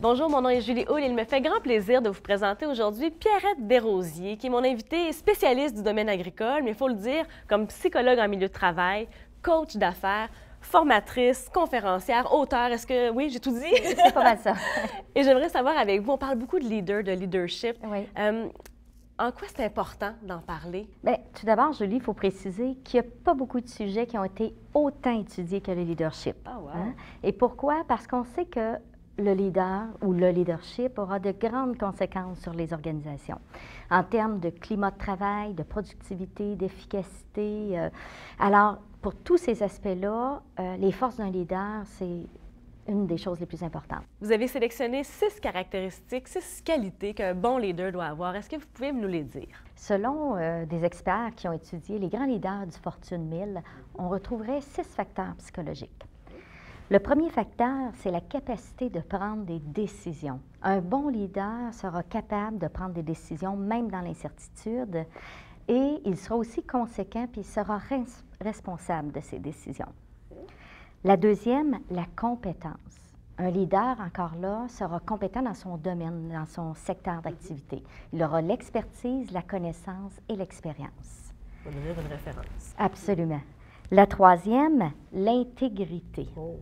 Bonjour, mon nom est Julie Hull et il me fait grand plaisir de vous présenter aujourd'hui Pierrette Desrosiers, qui est mon invitée spécialiste du domaine agricole, mais il faut le dire, comme psychologue en milieu de travail, coach d'affaires, formatrice, conférencière, auteure. Est-ce que, oui, j'ai tout dit? C'est pas mal ça. Et j'aimerais savoir avec vous, on parle beaucoup de leader, de leadership. Oui. En quoi c'est important d'en parler? Bien, tout d'abord, Julie, il faut préciser qu'il n'y a pas beaucoup de sujets qui ont été autant étudiés que le leadership. Oh, wow. Et pourquoi? Parce qu'on sait que le leader ou le leadership aura de grandes conséquences sur les organisations en termes de climat de travail, de productivité, d'efficacité. Alors, pour tous ces aspects-là, les forces d'un leader, c'est une des choses les plus importantes. Vous avez sélectionné 6 caractéristiques, 6 qualités qu'un bon leader doit avoir. Est-ce que vous pouvez nous les dire? Selon des experts qui ont étudié les grands leaders du Fortune 1000, on retrouverait 6 facteurs psychologiques. Le premier facteur, c'est la capacité de prendre des décisions. Un bon leader sera capable de prendre des décisions même dans l'incertitude et il sera aussi conséquent puis il sera responsable de ses décisions. La deuxième, la compétence. Un leader, encore là, sera compétent dans son domaine, dans son secteur d'activité. Il aura l'expertise, la connaissance et l'expérience. Pour devenir une référence. Absolument. La troisième, l'intégrité. Oh.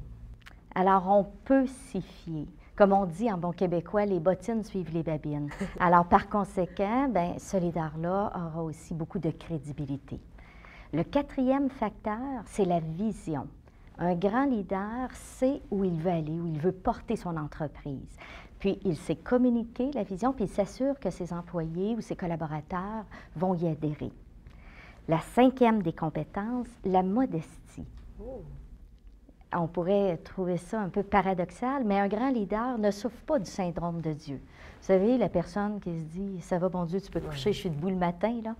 Alors, on peut s'y fier. Comme on dit en bon québécois, les bottines suivent les babines. Alors, par conséquent, bien, ce leader-là aura aussi beaucoup de crédibilité. Le quatrième facteur, c'est la vision. Un grand leader sait où il veut aller, où il veut porter son entreprise. Puis, il sait communiquer la vision, puis il s'assure que ses employés ou ses collaborateurs vont y adhérer. La cinquième des compétences, la modestie. Oh. On pourrait trouver ça un peu paradoxal, mais un grand leader ne souffre pas du syndrome de Dieu. Vous savez, la personne qui se dit « ça va, bon Dieu, tu peux te coucher, je suis debout le matin », là.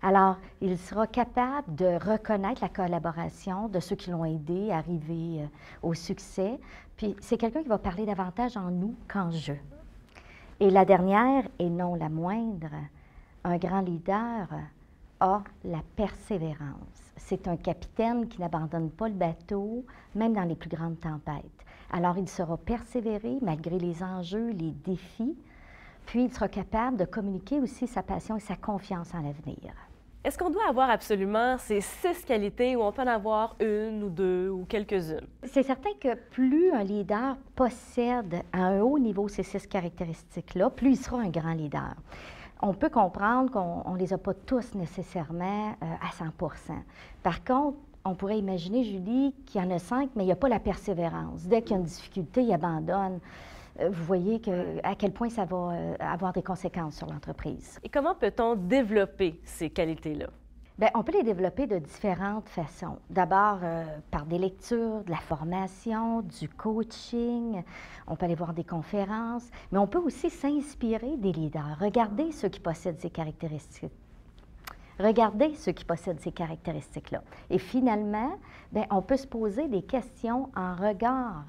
Alors, il sera capable de reconnaître la collaboration de ceux qui l'ont aidé à arriver au succès. Puis, c'est quelqu'un qui va parler davantage en nous qu'en je. Et la dernière, et non la moindre, un grand leader a la persévérance. C'est un capitaine qui n'abandonne pas le bateau, même dans les plus grandes tempêtes. Alors, il saura persévérer malgré les enjeux, les défis, puis il sera capable de communiquer aussi sa passion et sa confiance en l'avenir. Est-ce qu'on doit avoir absolument ces 6 qualités ou on peut en avoir une ou deux ou quelques-unes? C'est certain que plus un leader possède à un haut niveau ces 6 caractéristiques-là, plus il sera un grand leader. On peut comprendre qu'on ne les a pas tous nécessairement à 100 %. Par contre, on pourrait imaginer, Julie, qu'il y en a 5, mais il n'y a pas la persévérance. Dès qu'il y a une difficulté, il abandonne. Vous voyez à quel point ça va avoir des conséquences sur l'entreprise. Et comment peut-on développer ces qualités-là? Bien, on peut les développer de différentes façons. D'abord, par des lectures, de la formation, du coaching. On peut aller voir des conférences, mais on peut aussi s'inspirer des leaders. Regardez ceux qui possèdent ces caractéristiques. Regardez ceux qui possèdent ces caractéristiques-là. Et finalement, bien, on peut se poser des questions en regard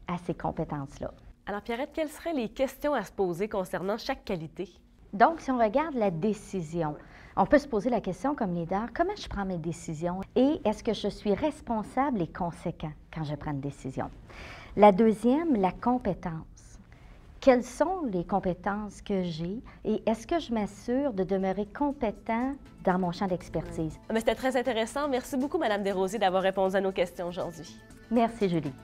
à ces compétences-là. Alors, Pierrette, quelles seraient les questions à se poser concernant chaque qualité? Donc, si on regarde la décision, on peut se poser la question comme leader, comment je prends mes décisions et est-ce que je suis responsable et conséquent quand je prends une décision? La deuxième, la compétence. Quelles sont les compétences que j'ai et est-ce que je m'assure de demeurer compétent dans mon champ d'expertise? C'était très intéressant. Merci beaucoup, Mme Desrosiers, d'avoir répondu à nos questions aujourd'hui. Merci, Julie.